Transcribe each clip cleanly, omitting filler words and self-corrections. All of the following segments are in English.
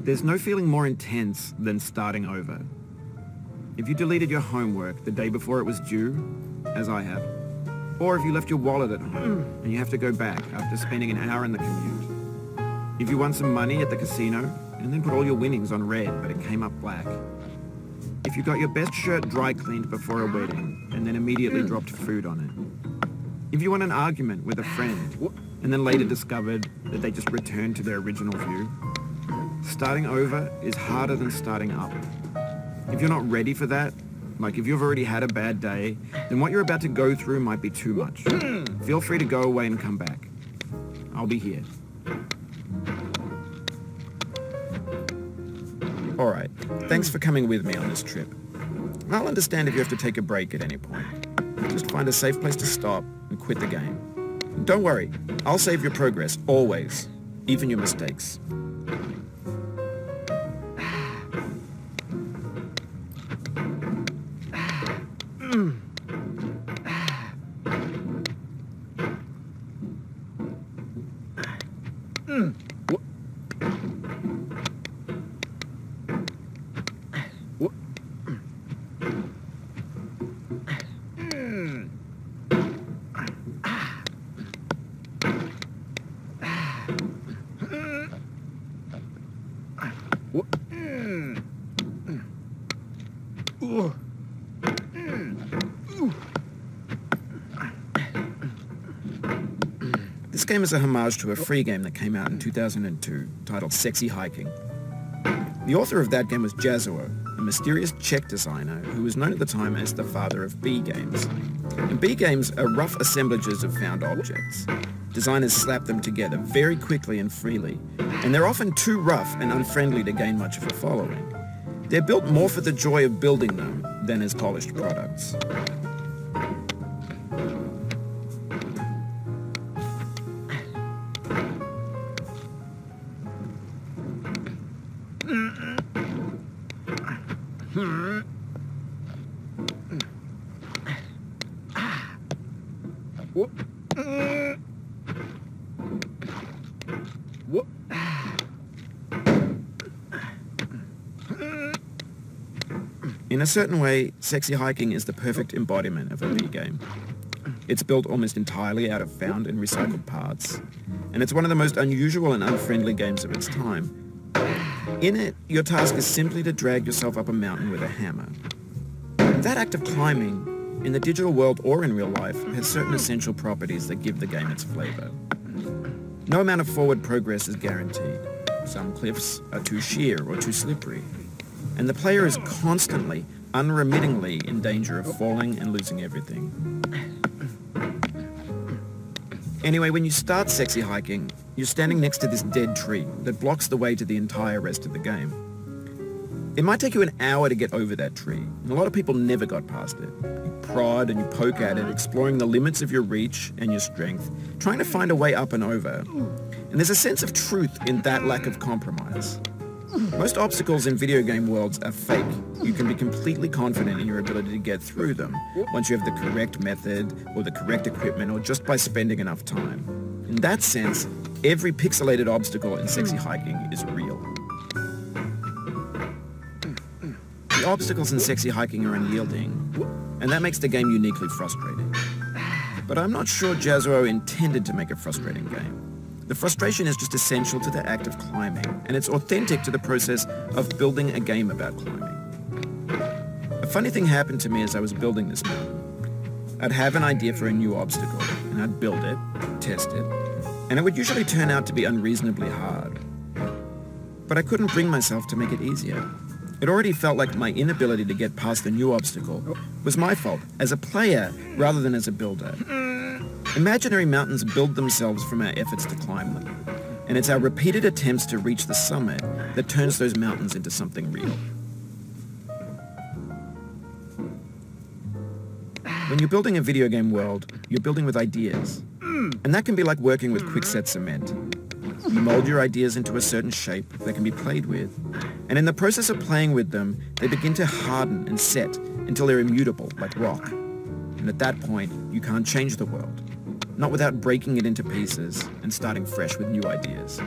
There's no feeling more intense than starting over. If you deleted your homework the day before it was due, as I have, or if you left your wallet at home and you have to go back after spending an hour in the commute. If you won some money at the casino and then put all your winnings on red but it came up black. If you got your best shirt dry cleaned before a wedding and then immediately dropped food on it. If you won an argument with a friend and then later discovered that they just returned to their original view. Starting over is harder than starting up. If you're not ready for that, like if you've already had a bad day, then what you're about to go through might be too much. Feel free to go away and come back. I'll be here. Alright, thanks for coming with me on this trip. I'll understand if you have to take a break at any point. Just find a safe place to stop and quit the game. Don't worry, I'll save your progress, always, even your mistakes. This game is a homage to a free game that came out in 2002 titled Sexy Hiking. The author of that game was Jazuo, a mysterious Czech designer who was known at the time as the father of B games. And B games are rough assemblages of found objects. Designers slap them together very quickly and freely, and they're often too rough and unfriendly to gain much of a following. They're built more for the joy of building them than as polished products. In a certain way, Sexy Hiking is the perfect embodiment of a B game. It's built almost entirely out of found and recycled parts, and it's one of the most unusual and unfriendly games of its time. In it, your task is simply to drag yourself up a mountain with a hammer. And that act of climbing, in the digital world or in real life, has certain essential properties that give the game its flavor. No amount of forward progress is guaranteed. Some cliffs are too sheer or too slippery, and the player is constantly, unremittingly in danger of falling and losing everything. Anyway, when you start Sexy Hiking, you're standing next to this dead tree that blocks the way to the entire rest of the game. It might take you an hour to get over that tree, and a lot of people never got past it. You prod and you poke at it, exploring the limits of your reach and your strength, trying to find a way up and over. And there's a sense of truth in that lack of compromise. Most obstacles in video game worlds are fake. You can be completely confident in your ability to get through them once you have the correct method or the correct equipment or just by spending enough time. In that sense, every pixelated obstacle in Sexy Hiking is real. The obstacles in sexy hiking are unyielding, and that makes the game uniquely frustrating. But I'm not sure Jazzuo intended to make a frustrating game. The frustration is just essential to the act of climbing, and it's authentic to the process of building a game about climbing. A funny thing happened to me as I was building this mountain. I'd have an idea for a new obstacle, and I'd build it, test it, and it would usually turn out to be unreasonably hard. But I couldn't bring myself to make it easier. It already felt like my inability to get past the new obstacle was my fault as a player rather than as a builder. Imaginary mountains build themselves from our efforts to climb them, and it's our repeated attempts to reach the summit that turns those mountains into something real. When you're building a video game world, you're building with ideas. And that can be like working with quickset cement. You mold your ideas into a certain shape that can be played with. And in the process of playing with them, they begin to harden and set until they're immutable, like rock. And at that point, you can't change the world. Not without breaking it into pieces and starting fresh with new ideas.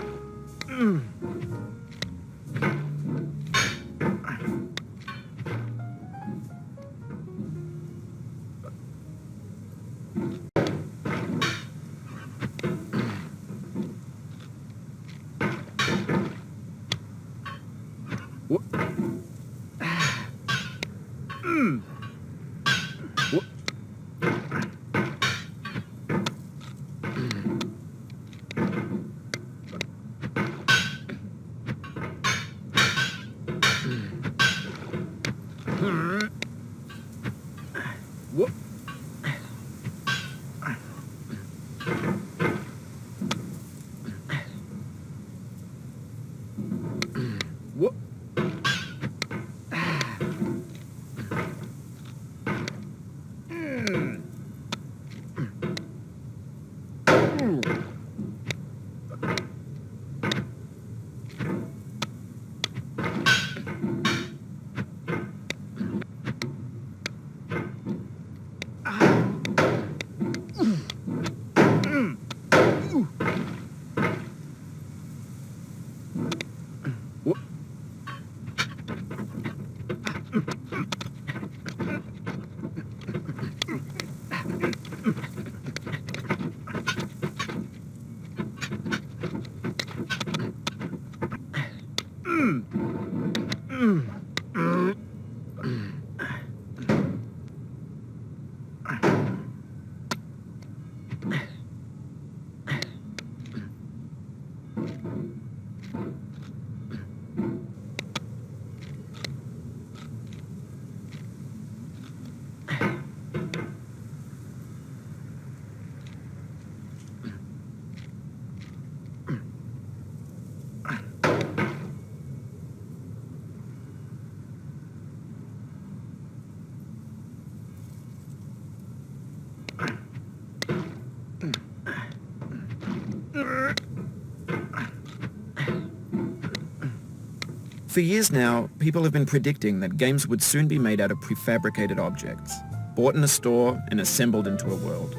For years now, people have been predicting that games would soon be made out of prefabricated objects, bought in a store and assembled into a world.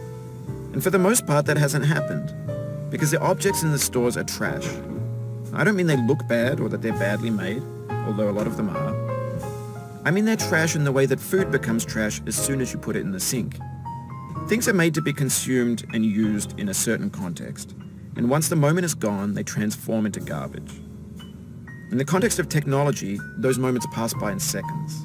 And for the most part, that hasn't happened, because the objects in the stores are trash. I don't mean they look bad or that they're badly made, although a lot of them are. I mean they're trash in the way that food becomes trash as soon as you put it in the sink. Things are made to be consumed and used in a certain context, and once the moment is gone, they transform into garbage. In the context of technology, those moments pass by in seconds.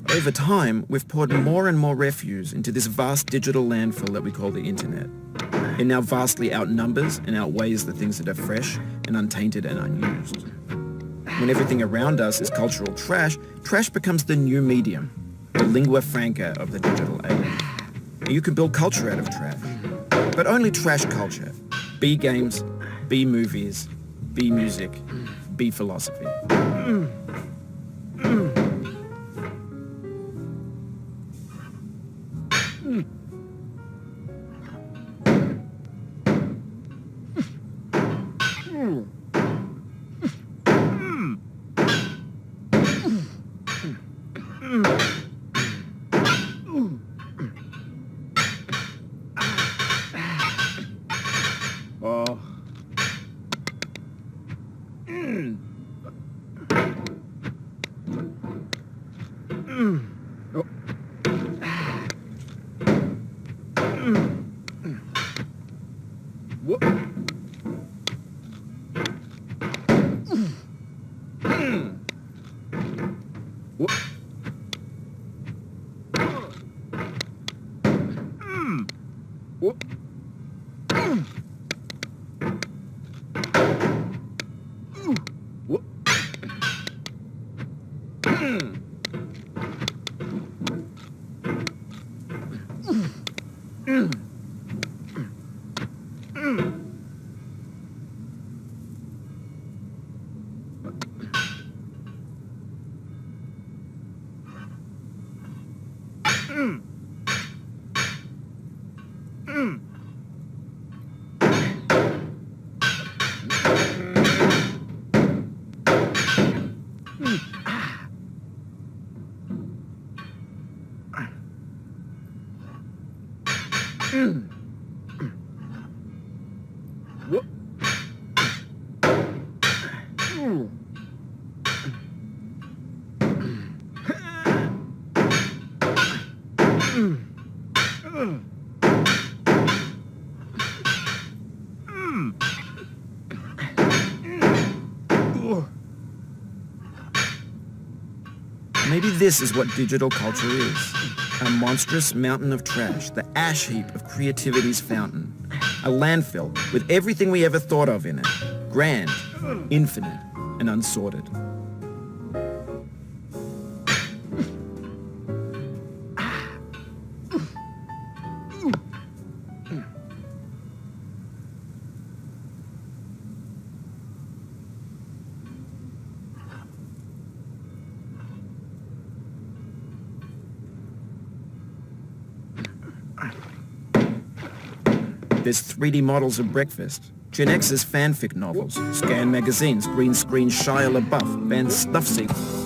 Over time, we've poured more and more refuse into this vast digital landfill that we call the internet. It now vastly outnumbers and outweighs the things that are fresh and untainted and unused. When everything around us is cultural trash, trash becomes the new medium, the lingua franca of the digital age. You can build culture out of trash, but only trash culture. B games, B movies, B music, B philosophy. Maybe this is what digital culture is. A monstrous mountain of trash, the ash heap of creativity's fountain. A landfill with everything we ever thought of in it. Grand, infinite, and unsorted. There's 3D models of breakfast, Gen X's fanfic novels, scan magazines, green screen Shia LaBeouf, Van Stuffseek.